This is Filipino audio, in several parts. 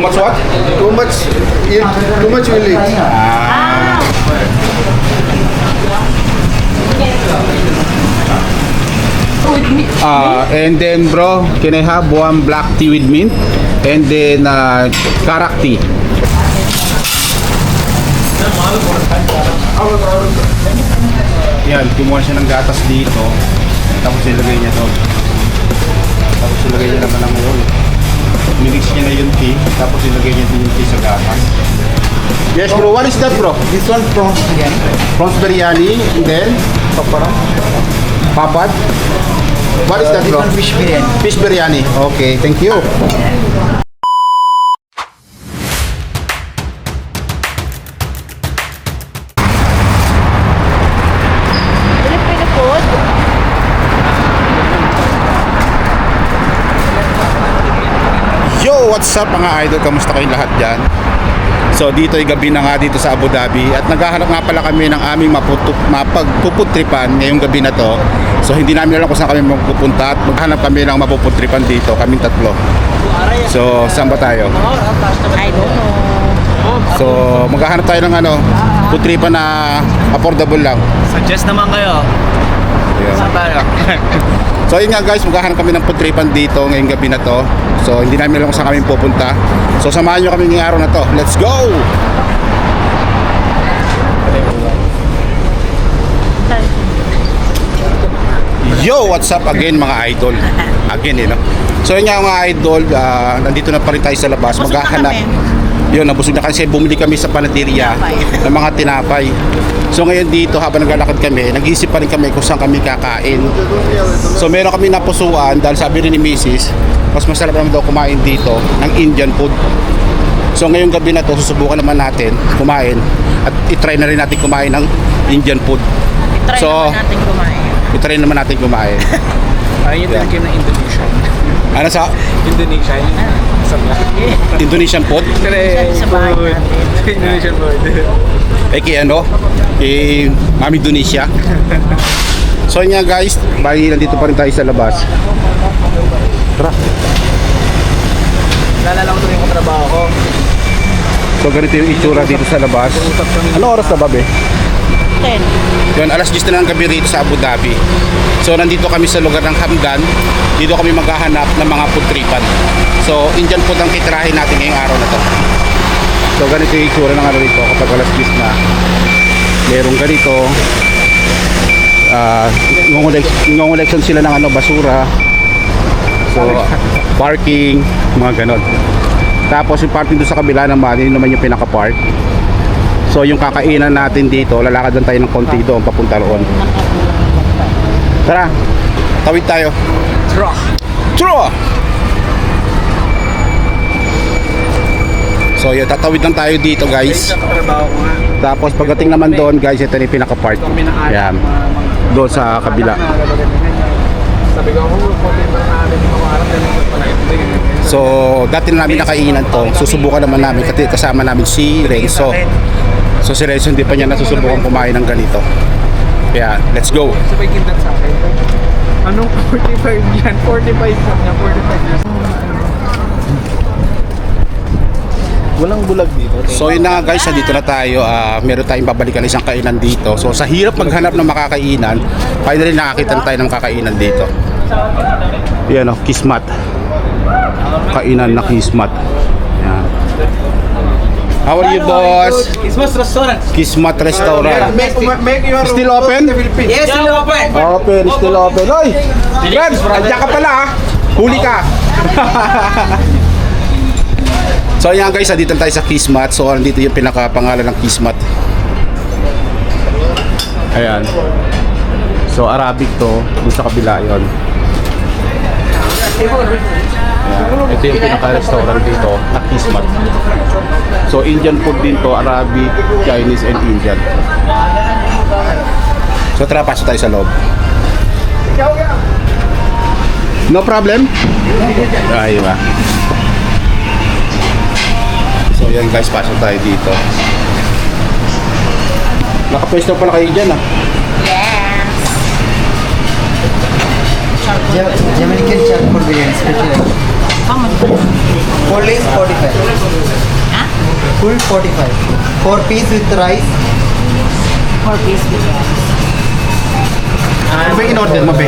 Too much what? Too much, too much will eat. And then bro, can I have one black tea with mint? And then karak tea. Yan, kumuha siya ng gatas dito. Tapos ilagay niya to. Tapos ilagay niya naman ng oil. Minix niya na yung tea. Tapos ilagay niya din yung tea sa gatas. Yes bro, what is that bro? This one prawns again. Prawns biryani, and then Papara. papad. What is that This bro? one fish biryani. Fish biryani. Okay, thank you. Filipino food? Yo, what's up mga idol? Kamusta kayong lahat dyan? So dito ay gabi na nga dito sa Abu Dhabi at naghahanap nga pala kami ng aming mapagpuputripan ngayong gabi na to. So hindi namin alam kung saan kami magpupunta at maghanap kami ng mapuputripan dito, kaming tatlo. So saan ba tayo? I don't know. So maghahanap tayo ng putripan na affordable lang. Suggest naman kayo. Yeah. Saan tayo? So yun nga guys, maghahanap kami ng putripan dito ngayong gabi na to. So hindi namin alam kung saan kami pupunta. So samahan nyo kami ngayong araw na to. Let's go! Yo, what's up again mga idol? Again no? So yun nga mga idol, nandito na pa rin tayo sa labas. Busog na Maghahanap. kami. Yun, nabusog na kasi bumili kami sa panaderia Tinapay. ng mga tinapay. So ngayon dito habang naglalakad kami, nag-iisip pa rin kami kung saan kami kakain. So meron kami napusuan dahil sabi rin ni Mrs. mas masarap naman daw kumain dito ng Indian food. So ngayong gabi na to, susubukan naman natin kumain at itry na rin natin kumain ng Indian food. Try So, naman natin kumain. Itry naman natin kumain. Ayun yung talaga na Indonesia. Ano sa Indonesia yun. Saan na? Indonesian food? Correct. Sa bahay Food. natin. Indonesian food. Kay Mami Indonesia. So yun nga guys, bali nandito pa rin tayo sa labas. Tara. Naalala ko tuloy yung katrabaho ko. So ganito yung itsura dito sa labas. Ano oras na ba be? 10. Yun, alas 10 na ng gabi rito sa Abu Dhabi. So nandito kami sa lugar ng Hamdan. Dito kami maghahanap ng mga food tripan. So Indian food ang titirahin natin ngayong araw na to. So ganito yung itsura ng rito kapag alas 10 na. Merong ganito. Ngongolektion sila ng basura. So parking, mga ganon. Tapos yung parking doon sa kabila naman, yun naman yung pinaka-park. So yung kakainan natin dito, lalakad lang tayo ng konti doon papunta roon. Tara, tawid tayo. Truck. True! So yun, tatawid lang tayo dito guys. Sa katrabaho ko nga. Tapos pagdating naman doon guys, ito na yung pinaka-park. Yan, doon sa kabila. Sabi ko, konti pa namin yung mga arap. So dati na namin nakainan to, susubukan naman namin kasi kasama namin si Renzo. So si Renzo hindi pa niya nasusubukan kumain ng ganito. Kaya let's go. Sabay kindat sa akin. Anong 45 yan? 45 pa niya, 45 years. Walang bulag dito. So yun na nga guys, dito na tayo. Meron tayong babalikan isang kainan dito. So sa hirap maghanap ng makakainan, finally nakakita tayo ng kakainan dito. Yan o, Kismat. Kainan na Kismat. Yan. How are you boss? Christmas restaurant. Kismat Restaurant. Make your Still open? Yes, still open. Open, still open. Oy! Brad, andyan ka pala ha. Huli ka. So ayan guys, dito tayo sa Kismat. So dito yung pinakapangalan ng Kismat. Ayan. So Arabic to, dun sa kabila yon. Ayan. Ito yung pinaka-restaurant dito, na Kismat. So Indian food din to, Arabic, Chinese and Indian. So tara, pasok tayo sa loob. No problem? Ayun ba? So yan guys, pasok tayo dito. Nakapwesto pala kayo dyan ah. Jamaican chat for biryani special. Common. Full is 45. Ha? Full 45. 4 piece with rice. 4 piece with rice. Ano ba yung in-order mo, Be?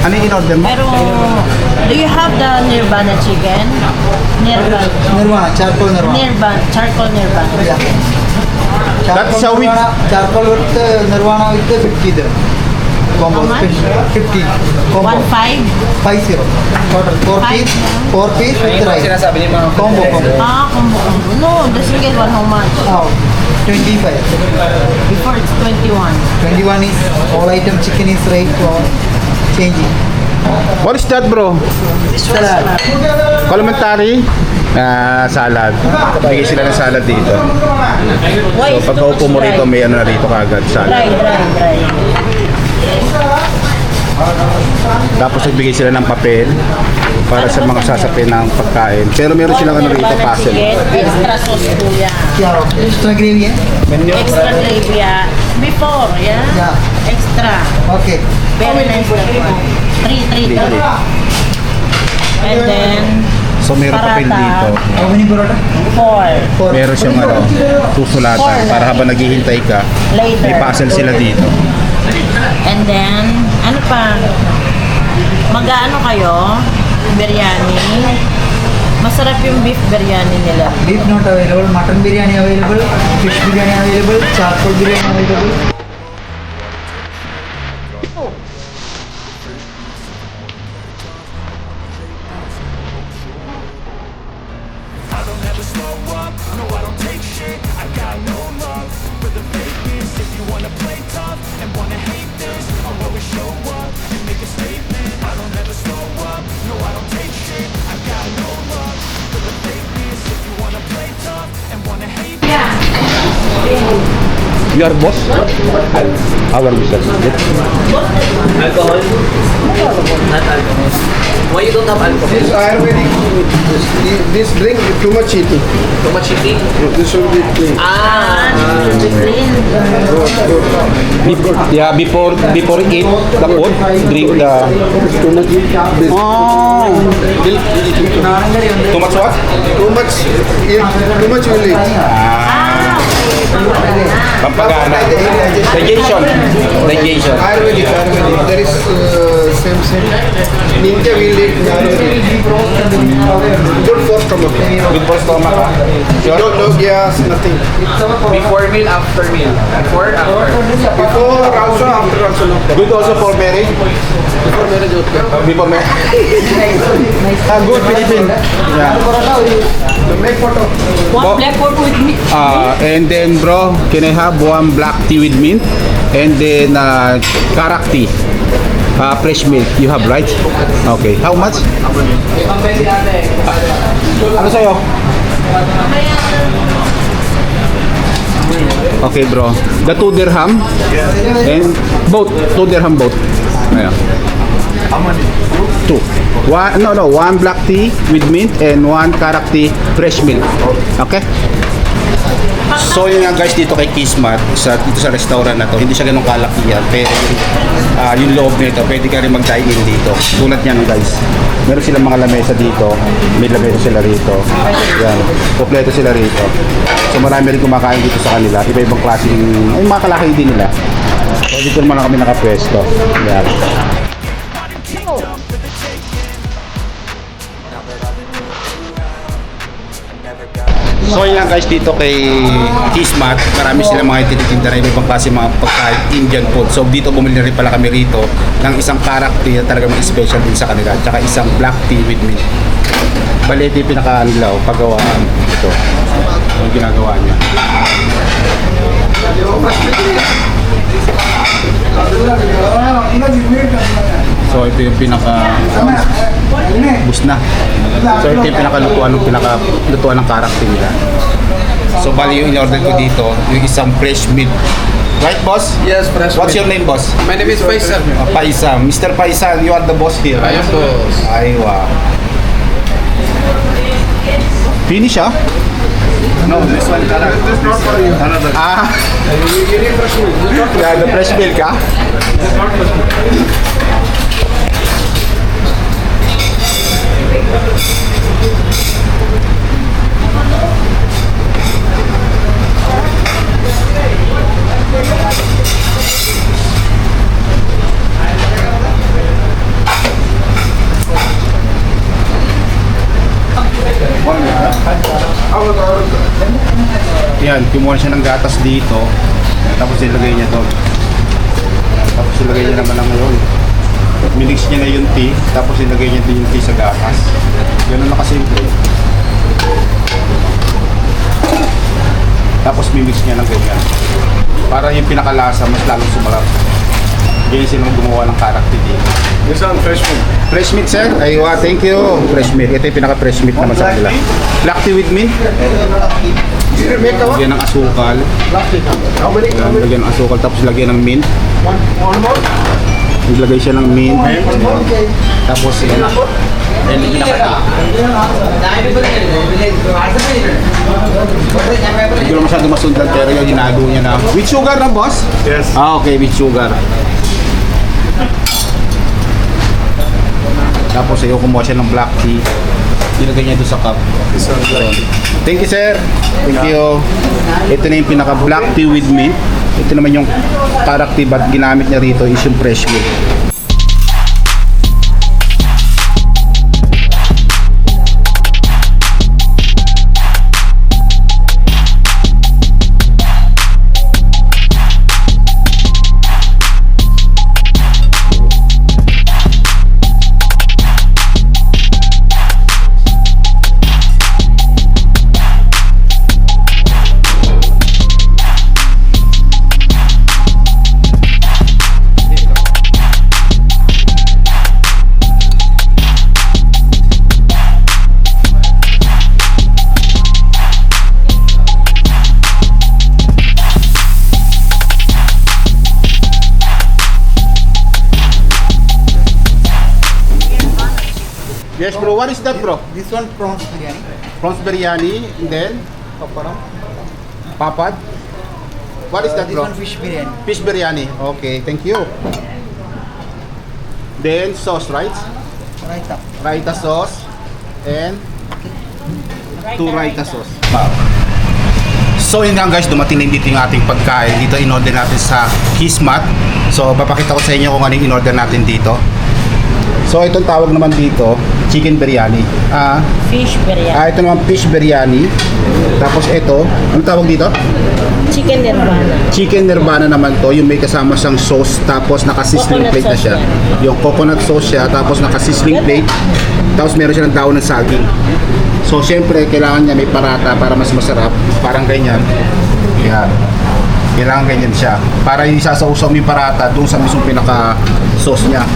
Ano yung in-order mo? Pero, do you have the Nirvana chicken? Nirvana. Nirvana, charcoal nirvana. Nirvana, charcoal Nirvana. Yeah. That's how we- Charcoal with nirvana with 50 there. Combo How much? special. 50. Combo. 1.5? 50. Total 4 piece with rice. Combo. Ah, combo. No, the single one, how much? Oh, 25. Before it's 21. 21 is all item chicken is rate changing. What is that, bro? Salad. Complimentary? Salad. Bigay sila ng salad dito. Why So, is pag too naupo much mo rito, dry? may ano na rito kagad, Dry, salad. dry. Tapos nagbigay sila ng papel para sa mga sasapin ng pagkain. Pero meron silang ano rito, Nirvana puzzle. chicken, extra sauce po yan. Yeah, okay. Extra gravy, yeah? Extra gravy, yeah. Before, yeah? Yeah. Extra. Okay. Very nice that one. Three. And then, So meron papel Parata. dito. How many burrata? 4. 4. Meron siyang ano, susulatan para habang naghihintay ka, may Later. puzzle sila dito. And then, ano pa? Mag-ano kayo? Biryani. Masarap yung beef biryani nila. Beef not available, mutton biryani available, fish biryani available, charcoal biryani available. You are boss? Our business. Alcohol? Not alcohol. Why you don't have alcohol? This Ayurvedic, this drink is too much heating. Too much heating? This should be clean. Clean. Yeah, before eat the food, drink the... Too much heat. Oh! Too much what? Too much will eat. Pampagana. Digestion. Ayurvedic. There is same. Ninja will eat Ayurvedic. Good for stomach. Good for stomach, ha? Sure? No gas, nothing. Before meal, after meal. Before, after. Before also, after also. No. Good also for marriage? Before marriage okay. Before marriage? Good, Philippine. Yeah. Make photo. One black pork with meat. And then, bro, can I have one black tea with mint? And then, karak tea. Fresh milk. You have, right? Okay. How much? Ano sa'yo? Okay, bro. The 2 dirham. And both. 2 dirham both. Ayan. 2. One black tea with mint and one karak tea fresh milk. Okay? So yun nga guys dito kay Kismat dito sa restaurant na to, hindi siya ganun kalakihan pero yung loob nito pwede ka rin mag-dine in dito tulad niyan guys, meron silang mga lamesa dito, may lamesa sila rito, yan, kompleto sila rito, so marami rin kumakain dito sa kanila, iba-ibang klaseng ay mga kalaki din nila, so dito naman kami nakapwesto, yan. So yun lang guys dito kay Kismat, marami silang mga tinitinda na ibang klase mga pagkain Indian food. So dito bumili na rin pala kami rito ng isang karak tea na talaga mga special din sa kanila, tsaka isang black tea with mint. Bali ito yung pinaka-anlaw, pagawaan ito. Yung ginagawa niya. So ito yung pinaka bus na. So ito yung pinakalutuan ng karakter nila. So bali yung in-order ko dito, yung isang fresh meat. Right, boss? Yes, fresh What's meat. your name, boss? My name is Faisal. Paisan. Mr. Paisan, you are the boss here. I am boss. Aywa. Finish, ah? No, this one karak. This is not for you. Ah, You need fresh milk. This is not for yeah, the fresh milk, ah? Yan, kumuha siya ng gatas dito. Tapos ilagay niya to. Tapos ilagay niya naman ang ngayon. Minix niya na yung tea. Tapos ilagay niya din yung tea sa gatas. Ganun na kasimple. Tapos mimix niya ng ganyan. Para yung pinakalasa, mas lalong sumarap. Ganyan silang gumawa ng character dito. This one fresh meat. Fresh meat, sir? Aywa, thank you. Fresh meat. Ito yung pinaka-fresh meat naman sa kanila. Black tea with mint. Make the one. Lagyan ng asukal. How many? Yan, lagyan ng asukal tapos lagyan ng mint. One more. Naglagay siya ng mint. Tapos yan. Then pinaka-tea. Hindi ko masyado masundan pero yung hinago niya na. With sugar na, boss? Yes. Ah, okay, with sugar. Tapos ayaw kumuha siya ng black tea. Ilagay niya doon sa cup. This one black. Thank you, sir. Thank you. Ito na yung pinaka black tea with mint. Ito naman yung character but ginamit niya rito is yung fresh milk. Yes, bro. What is that, bro? This one prawns biryani. Prawns biryani, and then Paparam. papad. What is that, This bro? one fish biryani. Fish biryani. Okay, thank you. Then sauce, right? Raita. Raita sauce and two raita sauce. So yun nga guys, dumating na dito yung ating pagkain. Dito in-order natin sa Kismat. So papakita ko sa inyo kung ano yung in-order natin dito. So itong tawag naman dito, chicken biryani. Fish biryani. Ito naman fish biryani. Tapos ito, ano tawag dito? Chicken nirvana. Chicken nirvana naman to, yung may kasama siyang sauce tapos naka-sizzling Coconut plate na sauce siya. yan. Yung coconut sauce siya tapos naka-sizzling plate. Tapos meron siya ng daon ng saging. So syempre kailangan niya may parata para mas masarap, parang ganyan. Yan. Kailangan ganyan siya. Para isasausaw mo yung parata doon sa mismong pinaka-sauce niya.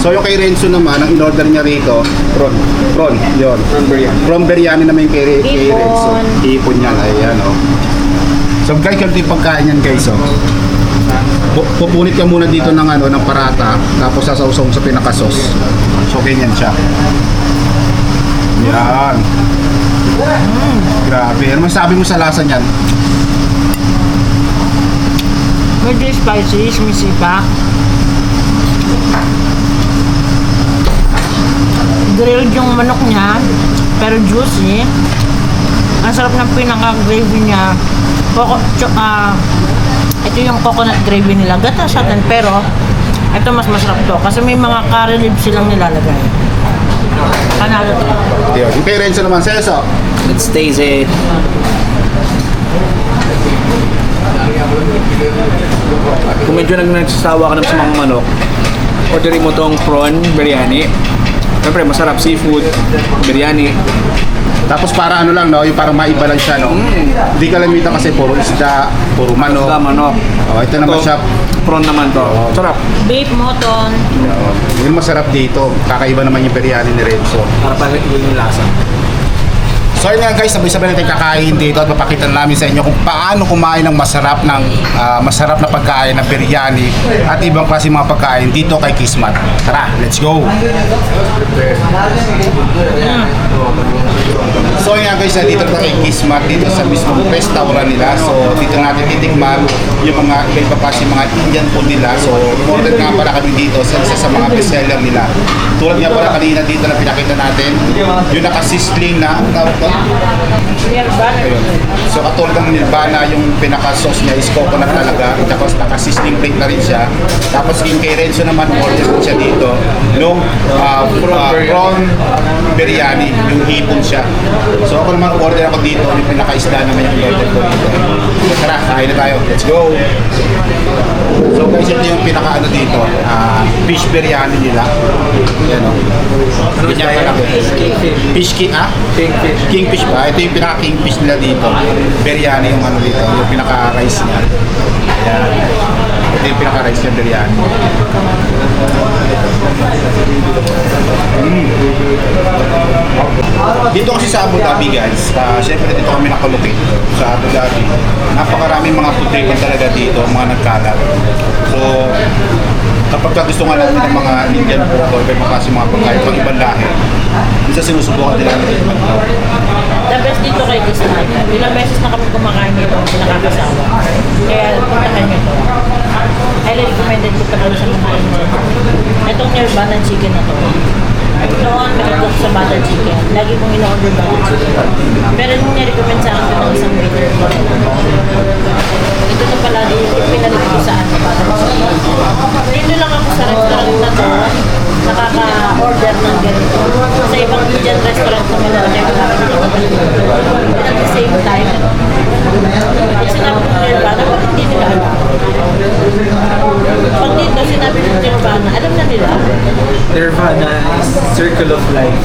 So yung kay Renzo naman, ang in-order niya rito, prawn, yun. Prawn biryani naman yung kay Renzo. Ipon yan, ayan o. So guys, yung pagkain yan guys o. Pupunit ka muna dito ng ng parata, tapos sasausaw mo sa pinaka-sauce. So ganyan siya. Yan. Grabe. Ano masabi mo sa lasa niyan? Medyo spicy, sumisika. Grilled yung manok niya, pero juicy. Ang sarap ng pinaka-gravy niya. Ito yung coconut gravy nila. Gata sa atin, pero ito mas masarap to. Kasi may mga curry leaves silang nilalagay. Panalo to. Yun. Yung kay Renzo naman, Seso. Let's taste it. Kung medyo nagsasawa ka na sa mga manok, orderin mo tong prawn biryani. Siyempre, masarap seafood, biryani. Tapos para lang, no? Yung parang maiba lang siya, no? Hindi kalamitan kasi puro isda, puro manok. Isda, manok. Oh, ito naman siya. Prawn naman to. Sarap. Beef, mutton. Yun masarap dito. Kakaiba naman yung biryani ni Renzo. Para pala yung lasa. So yun nga guys, sabay-sabay natin kakain dito at papakita namin sa inyo kung paano kumain ng masarap na pagkain na biryani at ibang klase mga pagkain dito kay Kismat. Tara, let's go! So yun nga guys, dito na kay Kismat dito sa mismong restaurant nila. So dito natin titikman yung mga iba pa kasi mga Indian food nila. So order nga pala kami dito sa isa sa mga bestseller nila. Tulad nga pala kanina dito na pinakita natin, yung nakasisling na ayun. So katulad ng Nirvana, yung pinaka-sauce niya is coconut talaga. Tapos nakasisling plate na rin siya. Tapos yung kay Renzo naman, order ko siya dito nung prawn biryani, yung hipon siya. So ako naman order ako dito, yung pinaka-isda naman yung order ko dito. Tara, kain na tayo. Let's go! So guys, ito yung pinaka-ano dito, fish biryani nila. Yan o. Ganyan pa lang. Fish king, Kingfish. Kingfish ba? Ito yung pinaka-kingfish nila dito. Biryani yung ano dito, yung pinaka-rice niya. Ayan. Ito yung pinaka-rice niya, biryani. Dito kasi sa Abu Dhabi guys, syempre dito kami nakalocate sa Abu Dhabi. Napakaraming mga food trip talaga dito, mga nagkalat. So, kapag gusto nga natin ng mga Indian food or iba kasi mga pagkain pang ibang lahi, minsan sinusubukan nila natin ito. The best dito kay Kismat. Ilang beses na kami kumakain dito, pinakakasawa. Kaya puntahan nyo to. Highly recommended ko talaga sa mga Indian. Itong Nirvana chicken na to. Noon, nag-cook sa butter chicken. Lagi kong in-order butter chicken. Pero nung nirecommend sa akin ng isang waiter ko, ito na pala yung pinalit ko sa butter chicken. Dito lang ako sa restaurant na to, nakaka-order ng ganito. Sa ibang Indian restaurant ko nila-order ko namin ito. And at the same time, pag sinabi ng Nirvana, parang hindi nila alam. Pag dito, sinabi ng Nirvana, alam na nila. Nirvana is circle of life.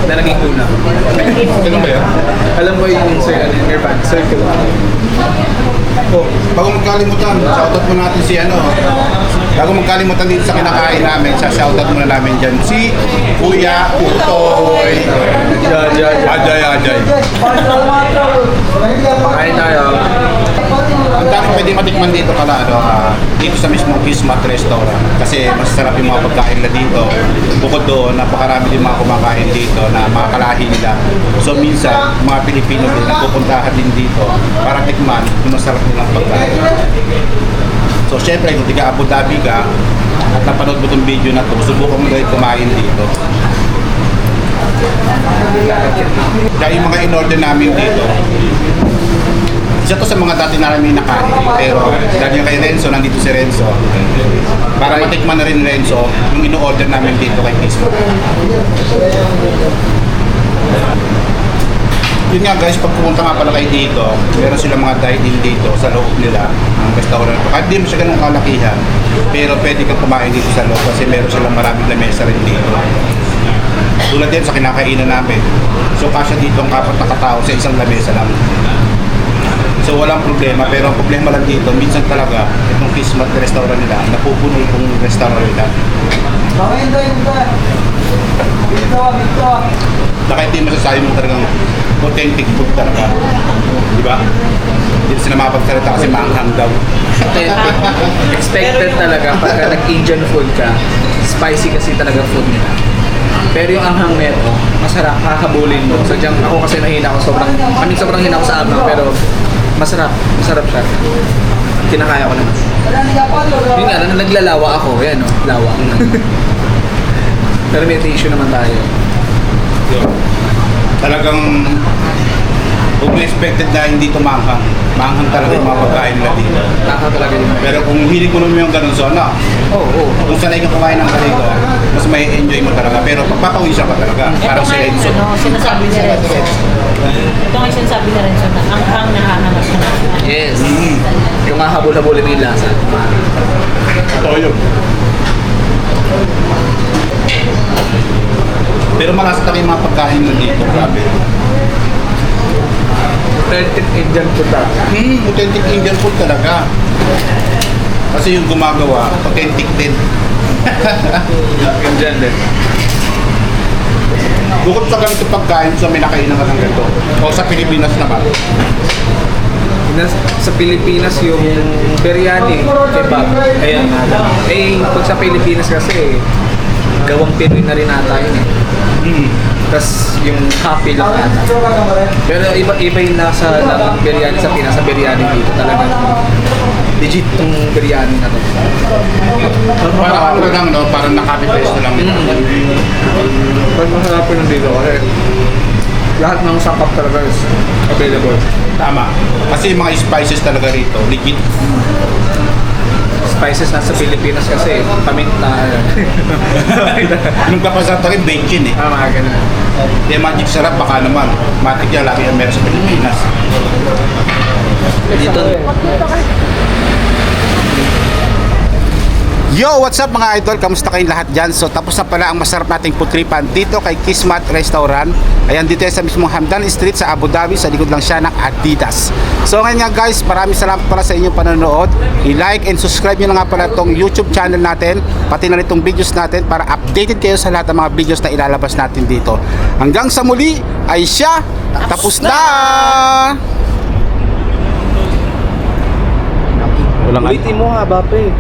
Na naging una. Ganun ba yan? Alam mo yung Nirvana, circle of life. Oh, bago magkalimutan, shoutout mo natin si ano. Bago magkalimutan dito sa kinakain namin, sa shoutout muna namin dyan si Kuya Utoy. Ajay. Kain tayo. Ang daming pwede matikman dito pala, dito sa mismong Kismat restaurant. Kasi masarap yung mga pagkain na dito. Bukod doon, napakarami din mga kumakain dito na mga kalahi nila. So minsan, mga Pilipino din nagpupuntahan din dito para tikman yung masarap nilang pagkain. So syempre, kung tiga Abu Dhabi ka at napanood mo itong video na to, subukan mo rin kumain dito. Kaya yung mga in-order namin dito, isa to sa mga dati namin nakain. Pero dahil yung kay Renzo, nandito si Renzo. Para matikman na rin Renzo yung in-order namin dito kay Kismat. Yun nga guys, pag pumunta nga pala kayo dito, meron silang mga dine-in dito sa loob nila, ang restaurant. Kahit di mo siya ganun kalakihan, pero pwede kang kumain dito sa loob kasi meron silang maraming lamesa rin dito. Tulad din sa kinakainan namin. So kasya dito ang kapat na katao sa isang lamesa lang. So walang problema, pero ang problema lang dito, minsan talaga, itong Kismat restaurant nila, napupuno itong restaurant nila. Dahil hindi masasabi mo talagang authentic food talaga. Di ba? Hindi sila mapagsalita kasi maanghang daw. Expected talaga pagka nag-Indian food ka, spicy kasi talaga food nila. Pero yung anghang neto, masarap, kakabulin mo. Sadyang ako kasi nahina ako sobrang hina ako sa anghang, pero masarap siya. Kinakaya ko naman. Yun nga, naglalawa ako, yan o, lawa. Pero may tissue naman tayo. Yun. Talagang kung may expected na hindi ito maanghang. Maanghang talaga yung mga pagkain nila dito. Taka talaga yun. Pero kung hilig mo naman yung ganun zona, kung sanay ka kumain ng ganito, mas may enjoy mo talaga. Pero pagpapawisan ka talaga. Parang si Renzo. Sinasabi ni Renzo. Ito nga sinasabi ni Renzo na ang nahanap na. Yes. Yung hahabol-habulin mo yung lasa. Totoo yun. Pero malasa talaga yung mga pagkain mo dito. Grabe. Authentic Indian food Authentic Indian food talaga. Kasi yung gumagawa, authentic din. Indian din. Bukod sa ganito pagkain, sa may nakainan ka ng ganito. O sa Pilipinas naman. Sa Pilipinas yung biryani, kebab. Ayan. Pag sa Pilipinas kasi, gawang Pinoy na rin ata yun eh. Tapos yung happy lang ata. Pero iba yung nasa ng biryani sa Pinas, sa biryani dito. Talagang legit tong biryani na to. Parang ano lang, no? Parang nakapipesto lang. Pag masarapin ng dito kasi lahat ng sangkap talaga is available. Tama. Kasi yung mga spices talaga rito, legit. Spices na sa Pilipinas kasi paminta. Yung kapasarap rin, bacon eh. Mga ganun. Yung magic sarap, baka naman. Matik yan, lagi yung meron sa Pilipinas. Dito, Yo, what's up mga idol? Kamusta kayong lahat dyan? So tapos na pala ang masarap nating putripan dito kay Kismat Restaurant. Ayan, dito yan sa mismong Hamdan Street sa Abu Dhabi. Sa likod lang siya ng Adidas. So ngayon nga guys, maraming salamat pala sa inyong panonood. I-like and subscribe nyo na nga pala itong YouTube channel natin, pati na rin itong videos natin para updated kayo sa lahat ng mga videos na ilalabas natin dito. Hanggang sa muli ay siya tapos na! Walang ulitin mo ha, Bape.